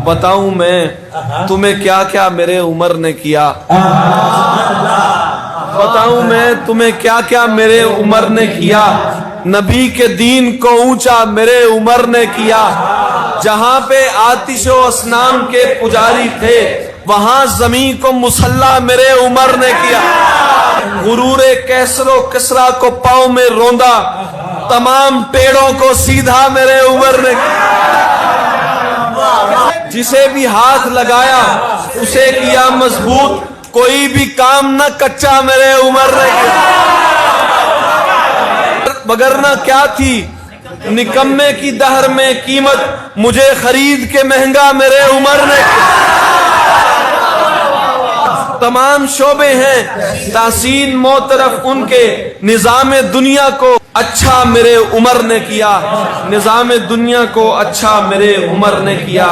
بتاؤں میں تمہیں کیا کیا میرے عمر نے کیا، بتاؤں میں تمہیں کیا کیا میرے عمر نے کیا، نبی کے دین کو اونچا میرے عمر نے کیا، جہاں پہ آتش و اصنام کے پجاری تھے وہاں زمین کو مسلح میرے عمر نے کیا، غرور کیسر و کسرا کو پاؤں میں روندا، تمام پیڑوں کو سیدھا میرے عمر نے کیا، جسے بھی ہاتھ لگایا اسے کیا مضبوط، کوئی بھی کام نہ کچا میرے عمر نے کیا، وگرنہ کیا تھی نکمے کی دہر میں قیمت، مجھے خرید کے مہنگا میرے عمر نے کیا، تمام شعبے ہیں تحسین موطرف ان کے، نظام دنیا کو اچھا میرے عمر نے کیا، نظام دنیا کو اچھا میرے عمر نے کیا۔